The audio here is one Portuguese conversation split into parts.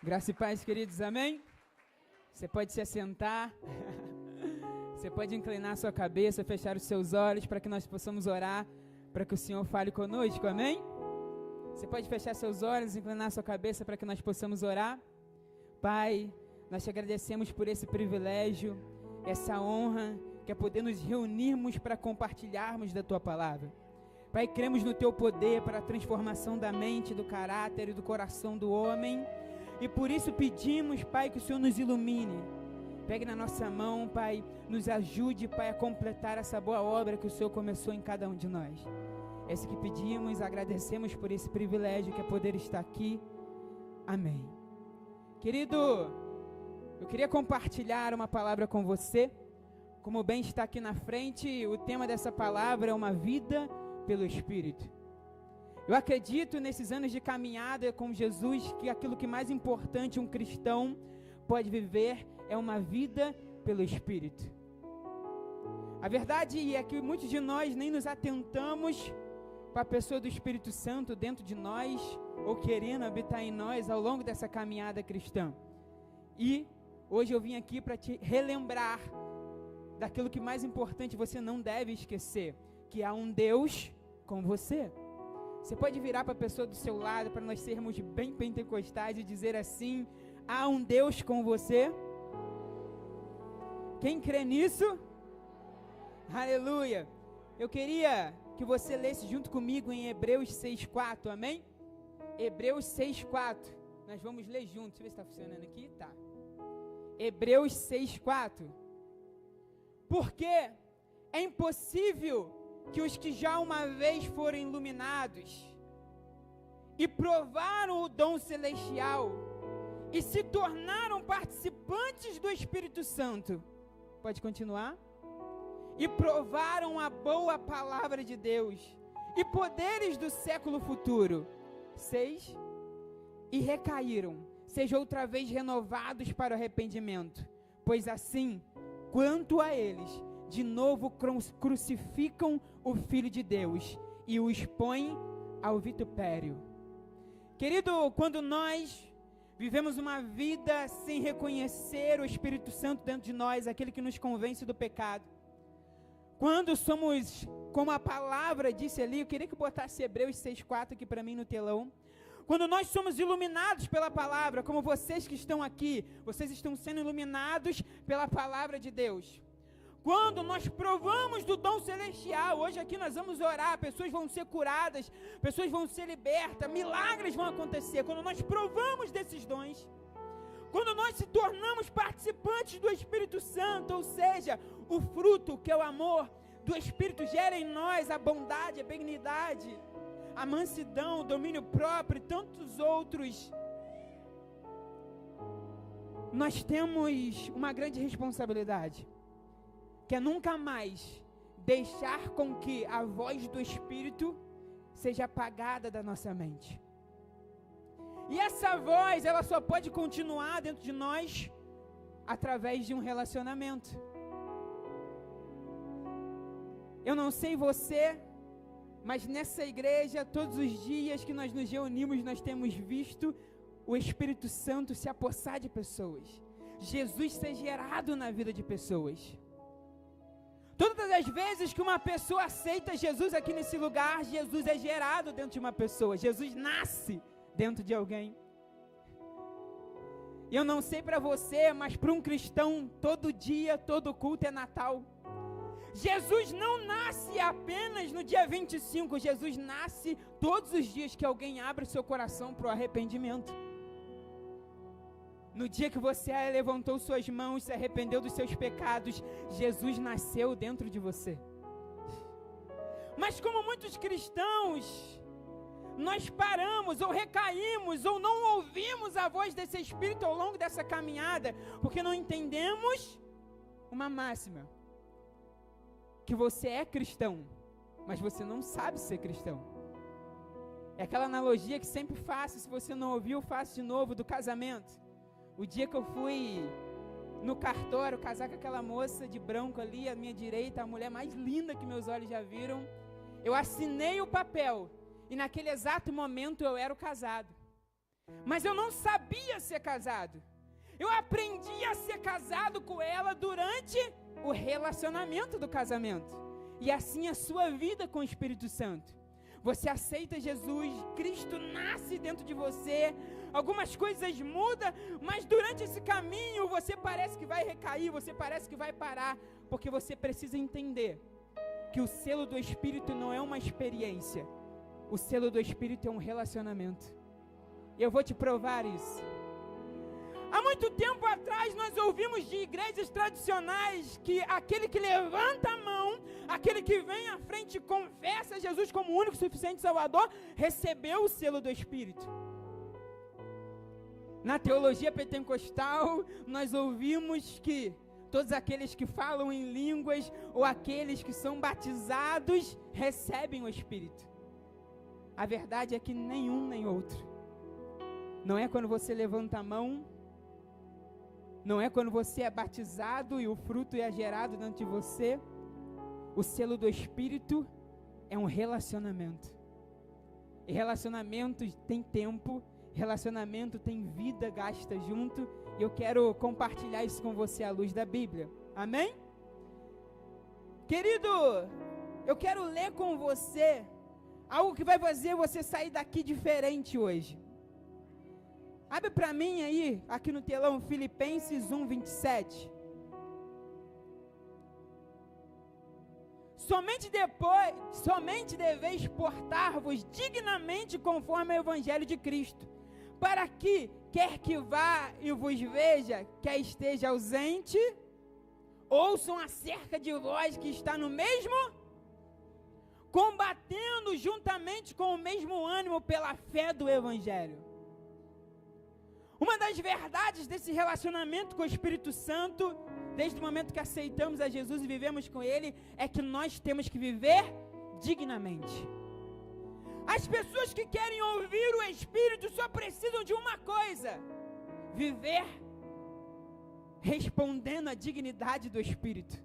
Graça e paz, queridos, amém? Você pode se assentar, você pode inclinar sua cabeça, fechar os seus olhos para que nós possamos orar, para que o Senhor fale conosco, amém? Você pode fechar seus olhos, inclinar sua cabeça para que nós possamos orar. Pai, nós te agradecemos por esse privilégio, essa honra, que é poder nos reunirmos para compartilharmos da Tua Palavra. Pai, cremos no Teu poder para a transformação da mente, do caráter e do coração do homem. E por isso pedimos, Pai, que o Senhor nos ilumine. Pegue na nossa mão, Pai, nos ajude, Pai, a completar essa boa obra que o Senhor começou em cada um de nós. É isso que pedimos, agradecemos por esse privilégio que é poder estar aqui. Amém. Querido, eu queria compartilhar uma palavra com você. Como bem está aqui na frente, o tema dessa palavra é uma vida pelo Espírito. Eu acredito nesses anos de caminhada com Jesus que aquilo que mais importante um cristão pode viver é uma vida pelo Espírito. A verdade é que muitos de nós nem nos atentamos para a pessoa do Espírito Santo dentro de nós ou querendo habitar em nós ao longo dessa caminhada cristã. E hoje eu vim aqui para te relembrar daquilo que mais importante você não deve esquecer, que há um Deus com você. Você pode virar para a pessoa do seu lado, para nós sermos bem pentecostais e dizer assim: há um Deus com você? Quem crê nisso? Aleluia! Eu queria que você lesse junto comigo em Hebreus 6,4, amém? Hebreus 6,4, nós vamos ler juntos, deixa eu ver se está funcionando aqui, tá. Hebreus 6,4, porque é impossível que os que já uma vez foram iluminados e provaram o dom celestial e se tornaram participantes do Espírito Santo, pode continuar? E provaram a boa palavra de Deus e poderes do século futuro, 6, e recaíram, sejam outra vez renovados para o arrependimento, pois assim, quanto a eles, de novo crucificam o Filho de Deus e o expõem ao vitupério. Querido, quando nós vivemos uma vida sem reconhecer o Espírito Santo dentro de nós, aquele que nos convence do pecado, quando somos, como a palavra disse ali, eu queria que botasse Hebreus 6,4 aqui para mim no telão. Quando nós somos iluminados pela palavra, como vocês que estão aqui, vocês estão sendo iluminados pela palavra de Deus. Quando nós provamos do dom celestial, hoje aqui nós vamos orar, pessoas vão ser curadas, pessoas vão ser libertas, milagres vão acontecer. Quando nós provamos desses dons, quando nós se tornamos participantes do Espírito Santo, ou seja, o fruto que é o amor do Espírito gera em nós a bondade, a benignidade, a mansidão, o domínio próprio e tantos outros. Nós temos uma grande responsabilidade, que é nunca mais deixar com que a voz do Espírito seja apagada da nossa mente. E essa voz, ela só pode continuar dentro de nós através de um relacionamento. Eu não sei você, mas nessa igreja, todos os dias que nós nos reunimos, nós temos visto o Espírito Santo se apossar de pessoas. Jesus ser gerado na vida de pessoas. Todas as vezes que uma pessoa aceita Jesus aqui nesse lugar, Jesus é gerado dentro de uma pessoa. Jesus nasce dentro de alguém. E eu não sei para você, mas para um cristão, todo dia, todo culto é Natal. Jesus não nasce apenas no dia 25, Jesus nasce todos os dias que alguém abre o seu coração para o arrependimento. No dia que você levantou suas mãos, se arrependeu dos seus pecados, Jesus nasceu dentro de você. Mas como muitos cristãos, nós paramos ou recaímos ou não ouvimos a voz desse Espírito ao longo dessa caminhada, porque não entendemos uma máxima, que você é cristão, mas você não sabe ser cristão. É aquela analogia que sempre faço, se você não ouviu, faço de novo, do casamento. O dia que eu fui no cartório casar com aquela moça de branco ali, à minha direita, a mulher mais linda que meus olhos já viram, eu assinei o papel, e naquele exato momento eu era o casado. Mas eu não sabia ser casado. Eu aprendi a ser casado com ela durante o relacionamento do casamento. E assim a sua vida com o Espírito Santo. Você aceita Jesus, Cristo nasce dentro de você, algumas coisas mudam, mas durante esse caminho você parece que vai recair, você parece que vai parar, porque você precisa entender que o selo do Espírito não é uma experiência, o selo do Espírito é um relacionamento. E eu vou te provar isso. Há muito tempo atrás nós ouvimos de igrejas tradicionais que aquele que levanta a mão, aquele que vem à frente e confessa Jesus como o único, suficiente Salvador, recebeu o selo do Espírito. Na teologia pentecostal, nós ouvimos que todos aqueles que falam em línguas ou aqueles que são batizados recebem o Espírito. A verdade é que nenhum nem outro. Não é quando você levanta a mão, não é quando você é batizado e o fruto é gerado dentro de você. O selo do Espírito é um relacionamento. E relacionamento tem tempo, relacionamento tem vida gasta junto. E eu quero compartilhar isso com você à luz da Bíblia. Amém? Querido, eu quero ler com você algo que vai fazer você sair daqui diferente hoje. Abre para mim aí, aqui no telão, Filipenses 1:27. Somente deveis portar-vos dignamente conforme ao Evangelho de Cristo, para que, quer que vá e vos veja, quer esteja ausente, ouçam acerca de vós que está no mesmo, combatendo juntamente com o mesmo ânimo pela fé do Evangelho. Uma das verdades desse relacionamento com o Espírito Santo, desde o momento que aceitamos a Jesus e vivemos com Ele, é que nós temos que viver dignamente. As pessoas que querem ouvir o Espírito só precisam de uma coisa: viver respondendo à dignidade do Espírito.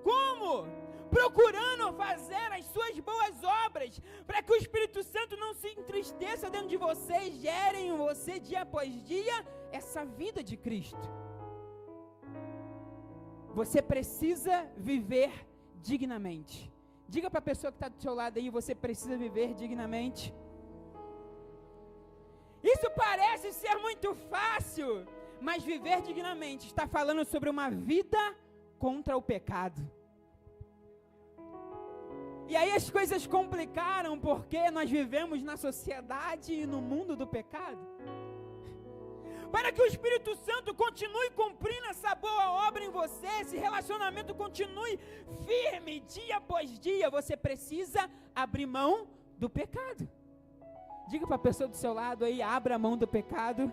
Como? Procurando fazer as suas boas obras, para que o Espírito Santo não se entristeça dentro de você e gere em você dia após dia essa vida de Cristo. Você precisa viver dignamente. Diga para a pessoa que está do seu lado aí: você precisa viver dignamente. Isso parece ser muito fácil, mas viver dignamente está falando sobre uma vida contra o pecado. E aí as coisas complicaram porque nós vivemos na sociedade e no mundo do pecado. Para que o Espírito Santo continue cumprindo essa boa obra em você, esse relacionamento continue firme dia após dia, você precisa abrir mão do pecado. Diga para a pessoa do seu lado aí: abra a mão do pecado.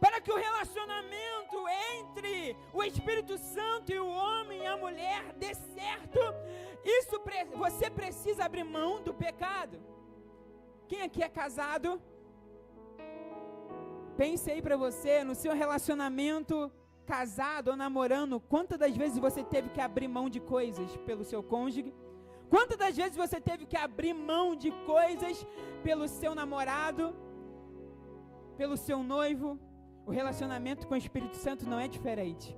Para que o relacionamento entre o Espírito Santo e o homem e a mulher dê certo, você precisa abrir mão do pecado. Quem aqui é casado? Pense aí para você, no seu relacionamento, casado ou namorando, quantas das vezes você teve que abrir mão de coisas pelo seu cônjuge? Quantas das vezes você teve que abrir mão de coisas pelo seu namorado, pelo seu noivo? O relacionamento com o Espírito Santo não é diferente.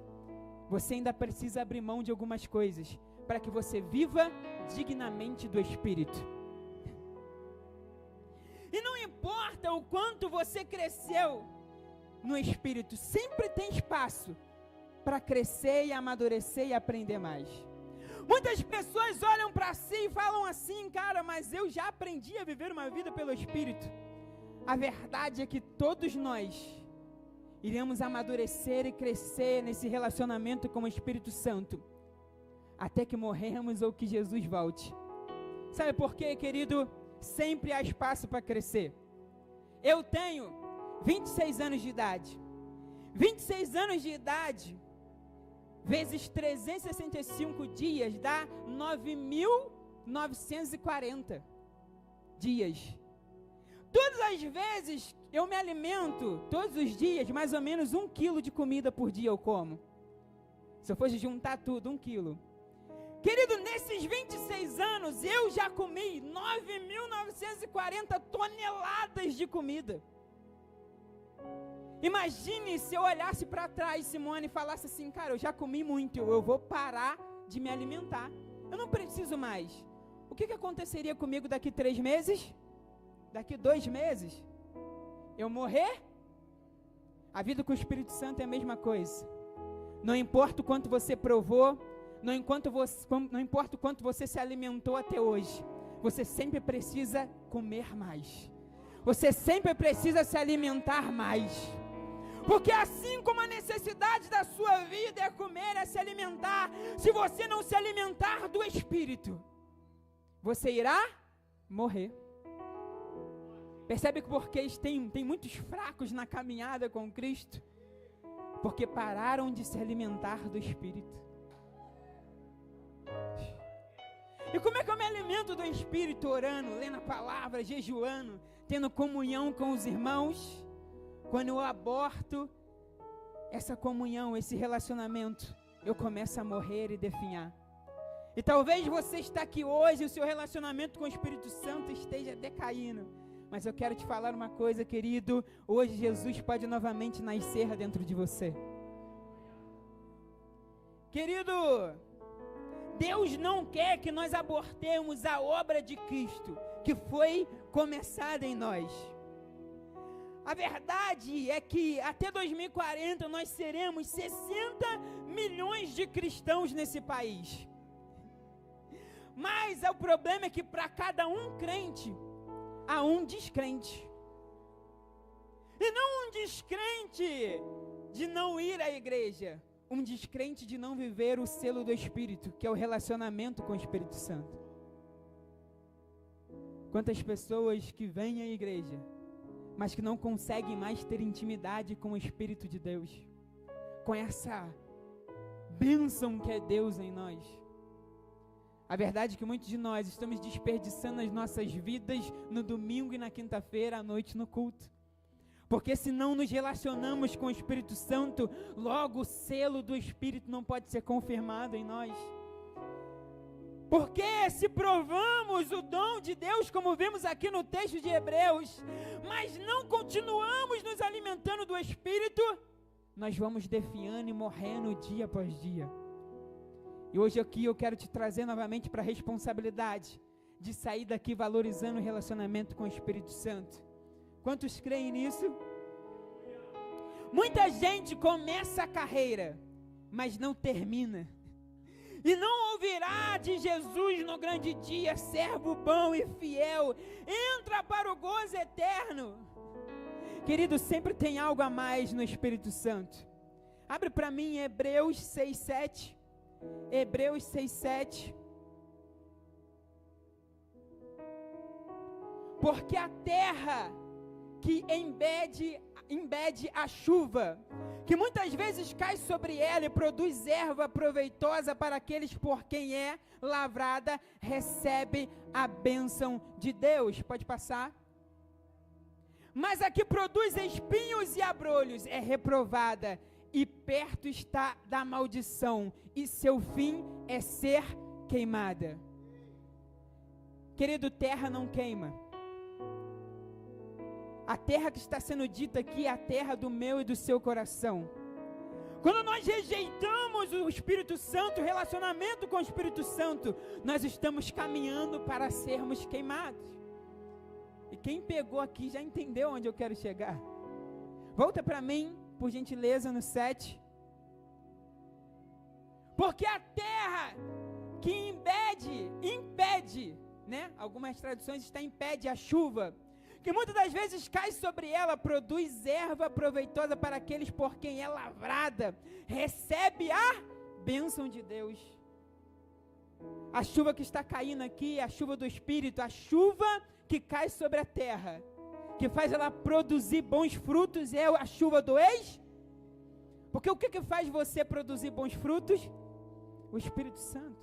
Você ainda precisa abrir mão de algumas coisas para que você viva dignamente do Espírito. E não importa o quanto você cresceu no Espírito, sempre tem espaço para crescer e amadurecer e aprender mais. Muitas pessoas olham para si e falam assim: cara, mas eu já aprendi a viver uma vida pelo Espírito. A verdade é que todos nós iremos amadurecer e crescer nesse relacionamento com o Espírito Santo, até que morremos ou que Jesus volte. Sabe por quê, querido? Sempre há espaço para crescer. Eu tenho 26 anos de idade. 26 anos de idade, vezes 365 dias, dá 9.940 dias. Todas as vezes eu me alimento, todos os dias, mais ou menos 1 quilo de comida por dia eu como. Se eu fosse juntar tudo, 1 quilo. Querido, nesses 26 anos, eu já comi 9.940 toneladas de comida. Imagine se eu olhasse para trás, Simone, e falasse assim, cara, eu já comi muito, eu vou parar de me alimentar. Eu não preciso mais. O que aconteceria comigo daqui 3 meses? Daqui 2 meses? Eu morrer? A vida com o Espírito Santo é a mesma coisa. Não importa o quanto você provou, não importa o quanto você se alimentou até hoje, você sempre precisa comer mais. Você sempre precisa se alimentar mais. Porque assim como a necessidade da sua vida é comer, é se alimentar, se você não se alimentar do Espírito, você irá morrer. Percebe que porque tem muitos fracos na caminhada com Cristo? Porque pararam de se alimentar do Espírito. E como é que eu me alimento do Espírito? Orando, lendo a palavra, jejuando, tendo comunhão com os irmãos. Quando eu aborto essa comunhão, esse relacionamento, eu começo a morrer e definhar. E talvez você está aqui hoje e o seu relacionamento com o Espírito Santo esteja decaindo. Mas eu quero te falar uma coisa, querido. Hoje Jesus pode novamente nascer dentro de você. Querido, Deus não quer que nós abortemos a obra de Cristo, que foi começada em nós. A verdade é que até 2040 nós seremos 60 milhões de cristãos nesse país. Mas o problema é que para cada um crente, há um descrente. E não um descrente de não ir à igreja, um descrente de não viver o selo do Espírito, que é o relacionamento com o Espírito Santo. Quantas pessoas que vêm à igreja, mas que não conseguem mais ter intimidade com o Espírito de Deus, com essa bênção que é Deus em nós. A verdade é que muitos de nós estamos desperdiçando as nossas vidas no domingo e na quinta-feira à noite no culto. Porque se não nos relacionamos com o Espírito Santo, logo o selo do Espírito não pode ser confirmado em nós. Porque se provamos o dom de Deus, como vemos aqui no texto de Hebreus, mas não continuamos nos alimentando do Espírito, nós vamos definhando e morrendo dia após dia. E hoje aqui eu quero te trazer novamente para a responsabilidade de sair daqui valorizando o relacionamento com o Espírito Santo. Quantos creem nisso? Muita gente começa a carreira, mas não termina. E não ouvirá de Jesus no grande dia, servo bom e fiel, entra para o gozo eterno. Querido, sempre tem algo a mais no Espírito Santo. Abre para mim Hebreus 6:7. Hebreus 6:7. Porque a terra que embede a chuva, que muitas vezes cai sobre ela e produz erva proveitosa para aqueles por quem é lavrada, recebe a bênção de Deus. Pode passar. Mas a que produz espinhos e abrolhos é reprovada, e perto está da maldição, e seu fim é ser queimada. Querido, terra não queima. A terra que está sendo dita aqui é a terra do meu e do seu coração. Quando nós rejeitamos o Espírito Santo, o relacionamento com o Espírito Santo, nós estamos caminhando para sermos queimados. E quem pegou aqui já entendeu onde eu quero chegar. Volta para mim, por gentileza, no 7. Porque a terra que impede, né? Algumas traduções está impede a chuva, que muitas das vezes cai sobre ela, produz erva proveitosa para aqueles por quem é lavrada, recebe a bênção de Deus. A chuva que está caindo aqui é a chuva do Espírito, a chuva que cai sobre a terra, que faz ela produzir bons frutos, é a chuva do Porque o que faz você produzir bons frutos? O Espírito Santo.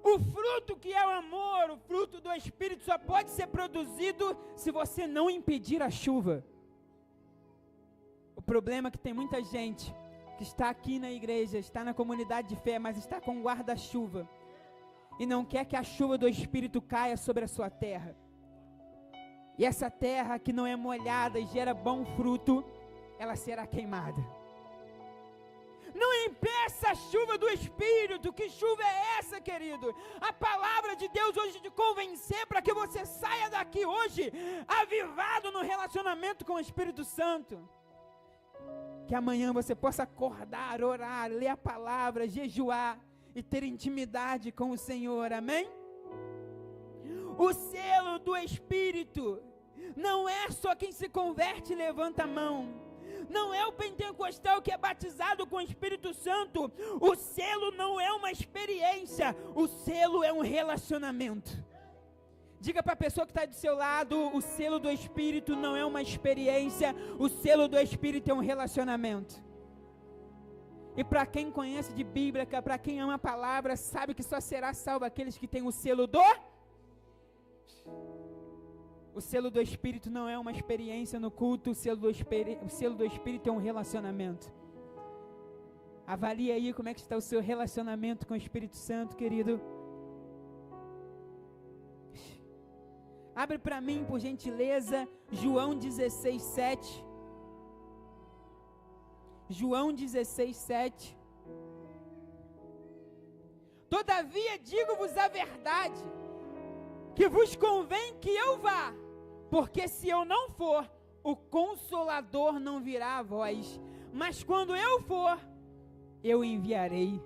O fruto que é o amor, o fruto do Espírito só pode ser produzido se você não impedir a chuva. O problema é que tem muita gente que está aqui na igreja, está na comunidade de fé, mas está com guarda-chuva, e não quer que a chuva do Espírito caia sobre a sua terra. E essa terra que não é molhada e gera bom fruto, ela será queimada. Não impeça a chuva do Espírito. Que chuva é essa, querido? A palavra de Deus hoje te convencer para que você saia daqui hoje avivado no relacionamento com o Espírito Santo. Que amanhã você possa acordar, orar, ler a palavra, jejuar e ter intimidade com o Senhor, amém? O selo do Espírito não é só quem se converte e levanta a mão. Não é o pentecostal que é batizado com o Espírito Santo. O selo não é uma experiência, o selo é um relacionamento. Diga para a pessoa que está do seu lado, o selo do Espírito não é uma experiência, o selo do Espírito é um relacionamento. E para quem conhece de Bíblia, para quem ama a palavra, sabe que só será salvo aqueles que têm o selo do... O selo do Espírito não é uma experiência no culto, o selo do Espírito é um relacionamento. Avalie aí como é que está o seu relacionamento com o Espírito Santo, querido. Abre para mim, por gentileza, João 16:7. João 16:7. Todavia digo-vos a verdade, que vos convém que eu vá, porque se eu não for, o Consolador não virá a vós, mas quando eu for, eu enviarei.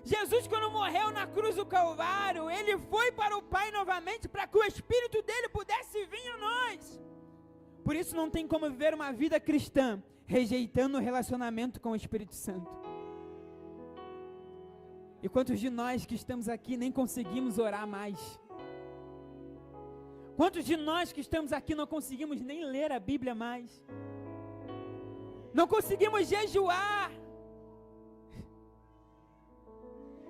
Jesus, quando morreu na cruz do Calvário, ele foi para o Pai novamente, para que o Espírito dele pudesse vir a nós. Por isso não tem como viver uma vida cristã rejeitando o relacionamento com o Espírito Santo. E quantos de nós que estamos aqui nem conseguimos orar mais? Quantos de nós que estamos aqui não conseguimos nem ler a Bíblia mais? Não conseguimos jejuar.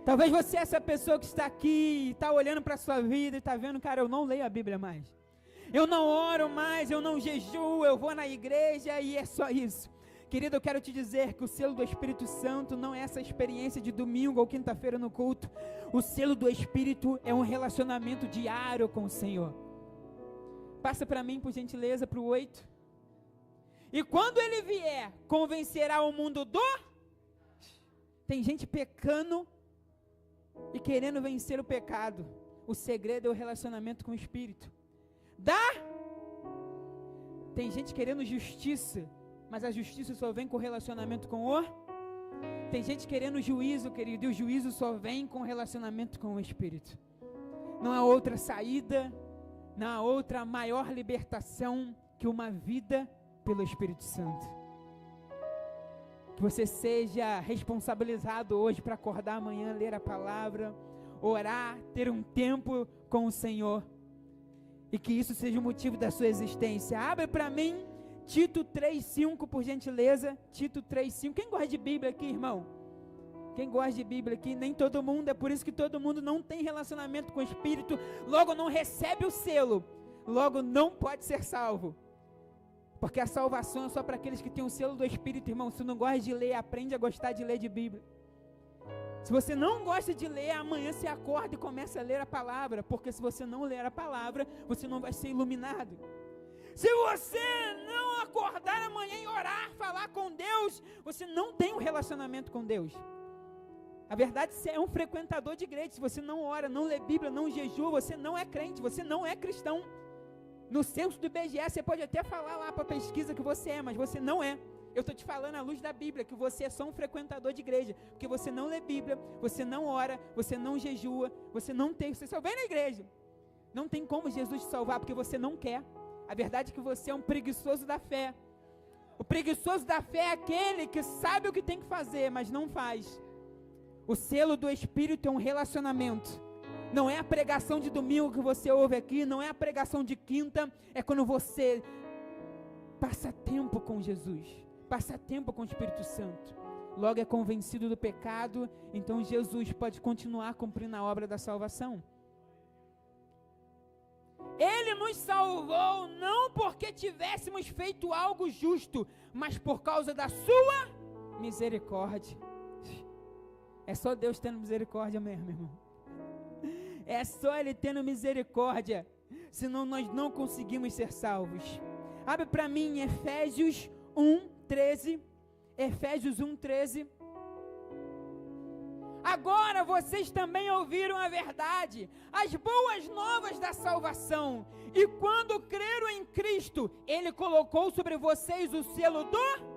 Talvez você é essa pessoa que está aqui, está olhando para a sua vida e está vendo, cara, eu não leio a Bíblia mais. Eu não oro mais, eu não jejuo, eu vou na igreja e é só isso. Querido, eu quero te dizer que o selo do Espírito Santo não é essa experiência de domingo ou quinta-feira no culto. O selo do Espírito é um relacionamento diário com o Senhor. Passa para mim, por gentileza, para o 8. E quando ele vier, convencerá o mundo do... Tem gente pecando e querendo vencer o pecado. O segredo é o relacionamento com o Espírito. Tem gente querendo justiça, mas a justiça só vem com relacionamento com o... Tem gente querendo juízo, querido, e o juízo só vem com relacionamento com o Espírito. Não há outra saída, não há outra maior libertação que uma vida pelo Espírito Santo. Que você seja responsabilizado hoje para acordar amanhã, ler a palavra, orar, ter um tempo com o Senhor. E que isso seja o motivo da sua existência. Abre para mim Tito 3:5, por gentileza. Tito 3:5. Quem gosta de Bíblia aqui, irmão? Quem gosta de Bíblia aqui? Nem todo mundo. É por isso que todo mundo não tem relacionamento com o Espírito. Logo não recebe o selo. Logo não pode ser salvo. Porque a salvação é só para aqueles que têm o selo do Espírito, irmão. Se não gosta de ler, aprende a gostar de ler de Bíblia. Se você não gosta de ler, amanhã você acorda e começa a ler a palavra. Porque se você não ler a palavra, você não vai ser iluminado. Se você não acordar amanhã e orar, falar com Deus, você não tem um relacionamento com Deus. A verdade, você é um frequentador de igreja. Se você não ora, não lê Bíblia, não jejua, você não é crente, você não é cristão. No censo do IBGE, você pode até falar lá para a pesquisa que você é, mas você não é. Eu estou te falando à luz da Bíblia, que você é só um frequentador de igreja, porque você não lê Bíblia, você não ora, você não jejua, você só vem na igreja. Não tem como Jesus te salvar, porque você não quer. A verdade é que você é um preguiçoso da fé. O preguiçoso da fé é aquele que sabe o que tem que fazer, mas não faz. O selo do Espírito é um relacionamento. Não é a pregação de domingo que você ouve aqui, não é a pregação de quinta, é quando você passa tempo com Jesus, passa tempo com o Espírito Santo. Logo é convencido do pecado, então Jesus pode continuar cumprindo a obra da salvação. Ele nos salvou não porque tivéssemos feito algo justo, mas por causa da sua misericórdia. É só Deus tendo misericórdia mesmo, irmão. É só Ele tendo misericórdia, senão nós não conseguimos ser salvos. Abre para mim Efésios 1:13. Efésios 1:13. Agora vocês também ouviram a verdade, as boas novas da salvação. E quando creram em Cristo, Ele colocou sobre vocês o selo do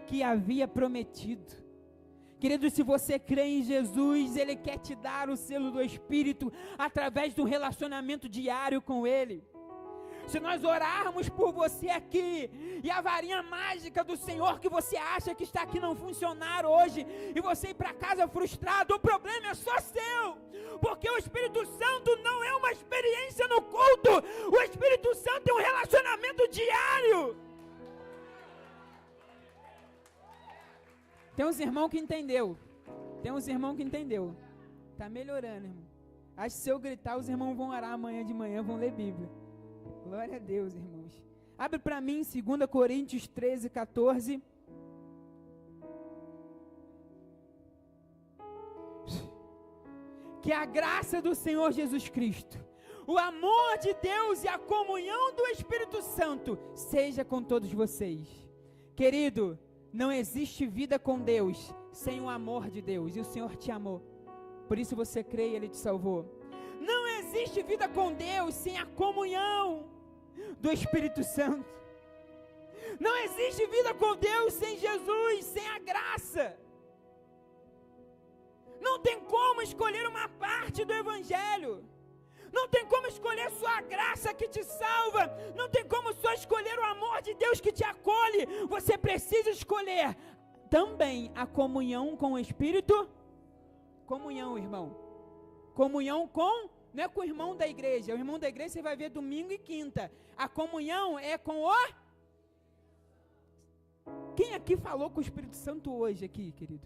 que havia prometido. Querido, se você crê em Jesus, Ele quer te dar o selo do Espírito através do relacionamento diário com Ele. Se nós orarmos por você aqui, e a varinha mágica do Senhor que você acha que está aqui não funcionar hoje, e você ir para casa frustrado, o problema é só seu, porque o Espírito Santo não é uma experiência no culto, o Espírito Santo é um relacionamento diário. Tem uns irmãos que entendeu, está melhorando, irmão. Acho que se eu gritar, os irmãos vão orar amanhã de manhã, vão ler Bíblia. Glória a Deus, irmãos. Abre para mim 2 Coríntios 13:14. Que a graça do Senhor Jesus Cristo, o amor de Deus e a comunhão do Espírito Santo seja com todos vocês. Querido, não existe vida com Deus sem o amor de Deus, e o Senhor te amou. Por isso você crê e Ele te salvou. Não existe vida com Deus sem a comunhão do Espírito Santo. Não existe vida com Deus sem Jesus, sem a graça. Não tem como escolher uma parte do Evangelho. Não tem como escolher só a graça que te salva. Não tem como só escolher o amor de Deus que te acolhe. Você precisa escolher também a comunhão com o Espírito. Comunhão, irmão. Comunhão com... Não é com o irmão da igreja. O irmão da igreja você vai ver domingo e quinta. A comunhão é com o... Quem aqui falou com o Espírito Santo hoje aqui, querido?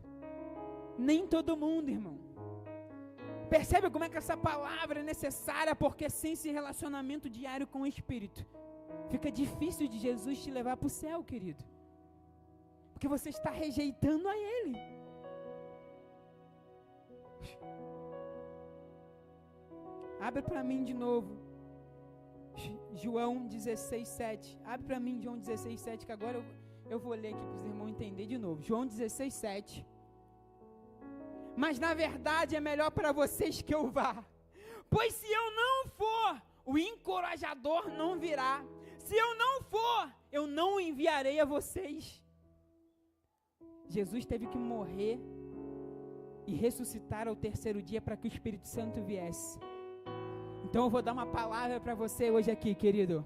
Nem todo mundo, irmão. Percebe como é que essa palavra é necessária? Porque sem esse relacionamento diário com o Espírito, fica difícil de Jesus te levar para o céu, querido. Porque você está rejeitando a Ele. Abre para mim de novo. João 16:7. Abre para mim João 16:7, que agora eu vou ler aqui para os irmãos entenderem de novo. João 16:7. Mas na verdade é melhor para vocês que eu vá. Pois se eu não for, o encorajador não virá. Se eu não for, eu não o enviarei a vocês. Jesus teve que morrer e ressuscitar ao terceiro dia para que o Espírito Santo viesse. Então eu vou dar uma palavra para você hoje aqui, querido.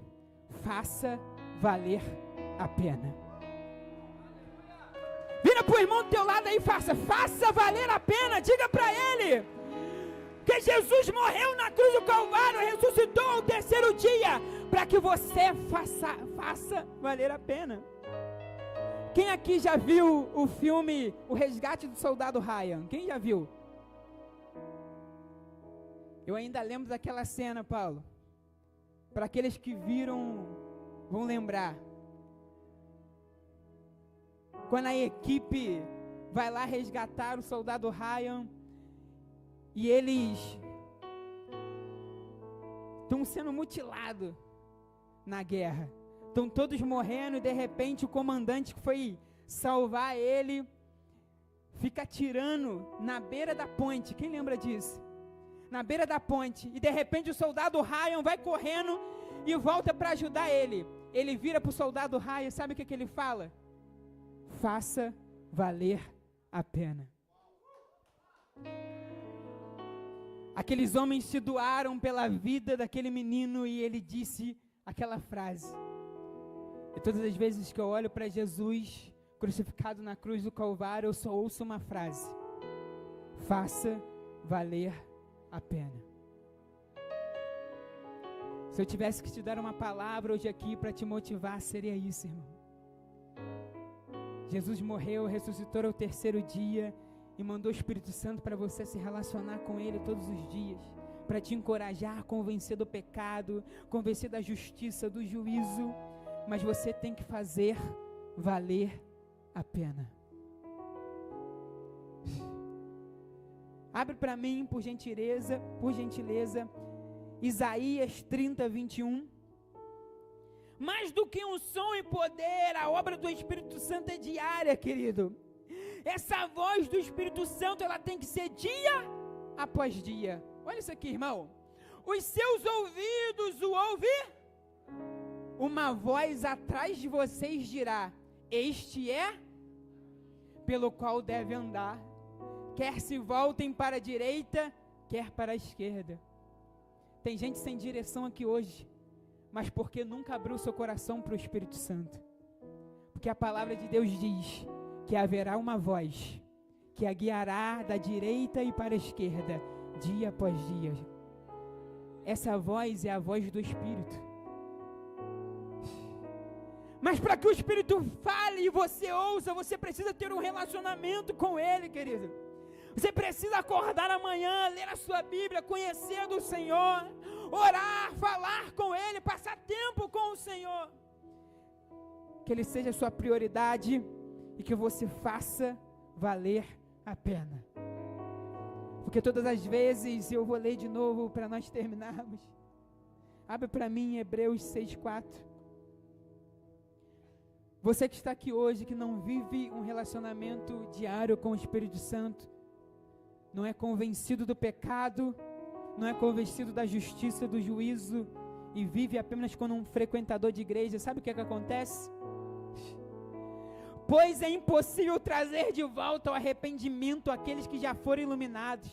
Faça valer a pena. Vira para o irmão do teu lado aí e faça valer a pena. Diga para ele que Jesus morreu na cruz do Calvário, ressuscitou ao terceiro dia, para que você faça valer a pena. Quem aqui já viu o filme O Resgate do Soldado Ryan? Quem já viu? Eu ainda lembro daquela cena, Paulo. Para aqueles que viram, vão lembrar. Quando a equipe vai lá resgatar o soldado Ryan, e eles estão sendo mutilados na guerra. Estão todos morrendo e de repente o comandante que foi salvar ele fica atirando na beira da ponte. Quem lembra disso? Na beira da ponte. E de repente o soldado Ryan vai correndo e volta para ajudar ele. Ele vira para o soldado Ryan, sabe o que ele fala? Faça valer a pena. Aqueles homens se doaram pela vida daquele menino e ele disse aquela frase. E todas as vezes que eu olho para Jesus crucificado na cruz do Calvário, eu só ouço uma frase: faça valer a pena. Se eu tivesse que te dar uma palavra hoje aqui para te motivar, seria isso, irmão. Jesus morreu, ressuscitou ao terceiro dia e mandou o Espírito Santo para você se relacionar com Ele todos os dias, para te encorajar, convencer do pecado, convencer da justiça, do juízo, mas você tem que fazer valer a pena. Abre para mim, por gentileza, Isaías 30, 21. Mais do que unção e poder, a obra do Espírito Santo é diária, querido. Essa voz do Espírito Santo, ela tem que ser dia após dia. Olha isso aqui, irmão. Os seus ouvidos o ouvem. Uma voz atrás de vocês dirá: este é pelo qual deve andar. Quer se voltem para a direita, quer para a esquerda. Tem gente sem direção aqui hoje, mas porque nunca abriu seu coração para o Espírito Santo. Porque a palavra de Deus diz que haverá uma voz que a guiará da direita e para a esquerda, dia após dia. Essa voz é a voz do Espírito. Mas para que o Espírito fale e você ouça, você precisa ter um relacionamento com Ele, querido. Você precisa acordar amanhã, ler a sua Bíblia, conhecer do Senhor, orar, falar com Ele, passar tempo com o Senhor. Que Ele seja a sua prioridade e que você faça valer a pena. Porque todas as vezes, eu vou ler de novo para nós terminarmos. Abre para mim Hebreus 6:4. Você que está aqui hoje, que não vive um relacionamento diário com o Espírito Santo, não é convencido do pecado, não é convencido da justiça, do juízo, e vive apenas como um frequentador de igreja, sabe o que acontece? Pois é impossível trazer de volta ao arrependimento aqueles que já foram iluminados,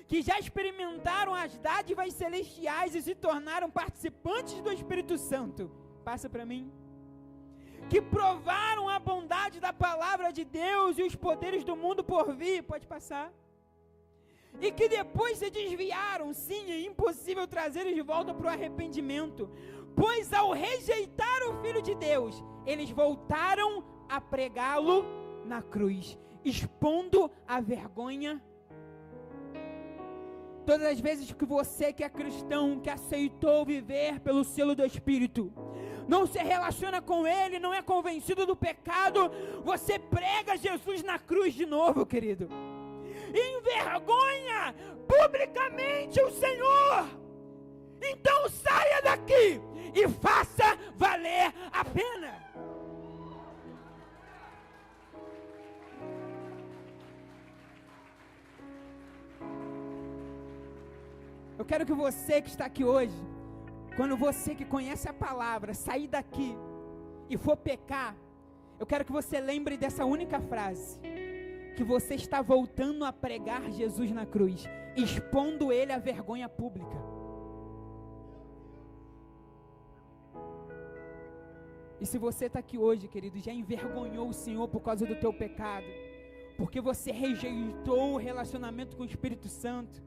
que já experimentaram as dádivas celestiais e se tornaram participantes do Espírito Santo. Passa para mim. Que provaram a bondade da palavra de Deus e os poderes do mundo por vir. Pode passar. E que depois se desviaram. Sim, é impossível trazê-los de volta para o arrependimento. Pois ao rejeitar o Filho de Deus, eles voltaram a pregá-lo na cruz, expondo a vergonha. Todas as vezes que você que é cristão, que aceitou viver pelo selo do Espírito, não se relaciona com Ele, não é convencido do pecado, você prega Jesus na cruz de novo, querido. Envergonha publicamente o Senhor. Então saia daqui e faça valer a pena. Eu quero que você que está aqui hoje, quando você que conhece a palavra, sair daqui e for pecar, eu quero que você lembre dessa única frase, que você está voltando a pregar Jesus na cruz, expondo Ele à vergonha pública. E se você está aqui hoje, querido, já envergonhou o Senhor por causa do teu pecado, porque você rejeitou o relacionamento com o Espírito Santo,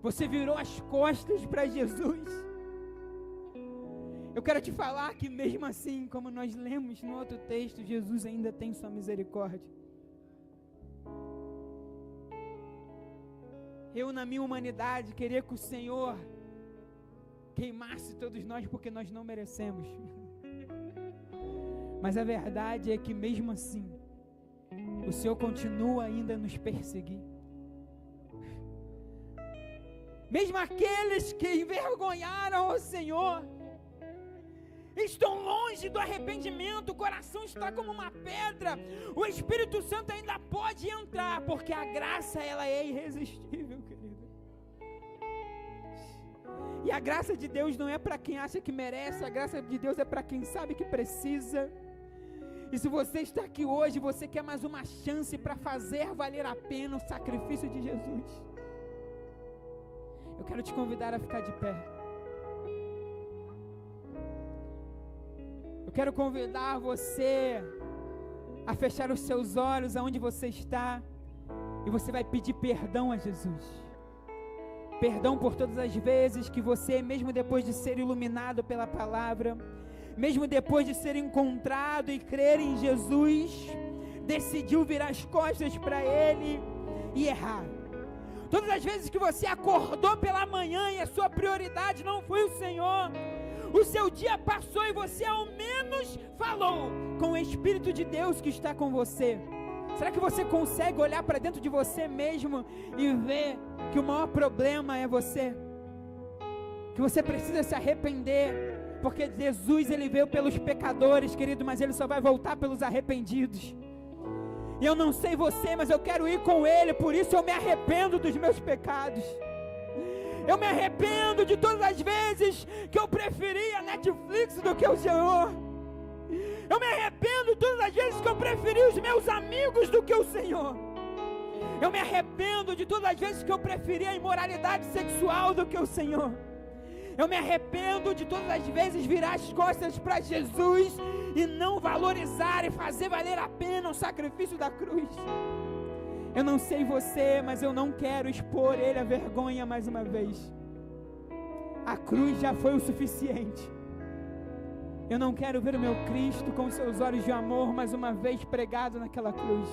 você virou as costas para Jesus, eu quero te falar que mesmo assim, como nós lemos no outro texto, Jesus ainda tem sua misericórdia. Eu, na minha humanidade, queria que o Senhor queimasse todos nós porque nós não merecemos. Mas a verdade é que mesmo assim, o Senhor continua ainda a nos perseguir. Mesmo aqueles que envergonharam o Senhor, estão longe do arrependimento, o coração está como uma pedra, o Espírito Santo ainda pode entrar, porque a graça, ela é irresistível, querido. E a graça de Deus não é para quem acha que merece, a graça de Deus é para quem sabe que precisa. E se você está aqui hoje, você quer mais uma chance para fazer valer a pena o sacrifício de Jesus, eu quero te convidar a ficar de pé. Eu quero convidar você a fechar os seus olhos aonde você está, e você vai pedir perdão a Jesus. Perdão por todas as vezes que você, mesmo depois de ser iluminado pela palavra, mesmo depois de ser encontrado e crer em Jesus, decidiu virar as costas para Ele e errar. Todas as vezes que você acordou pela manhã e a sua prioridade não foi o Senhor, o seu dia passou e você ao menos falou com o Espírito de Deus que está com você: Será que você consegue olhar para dentro de você mesmo e ver que o maior problema é você? Que você precisa se arrepender, porque Jesus, ele veio pelos pecadores, querido, mas ele só vai voltar pelos arrependidos. E eu não sei você, mas eu quero ir com ele, por isso eu me arrependo dos meus pecados. Eu me arrependo de todas as vezes que eu preferi a Netflix do que o Senhor. Eu me arrependo todas as vezes que eu preferi os meus amigos do que o Senhor. Eu me arrependo de todas as vezes que eu preferi a imoralidade sexual do que o Senhor. Eu me arrependo de todas as vezes virar as costas para Jesus e não valorizar e fazer valer a pena o sacrifício da cruz. Eu não sei você, mas eu não quero expor ele à vergonha mais uma vez. A cruz já foi o suficiente. Eu não quero ver o meu Cristo com seus olhos de amor mais uma vez pregado naquela cruz.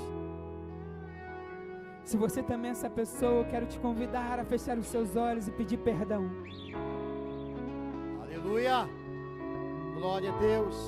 Se você também é essa pessoa, eu quero te convidar a fechar os seus olhos e pedir perdão. Aleluia! Glória a Deus!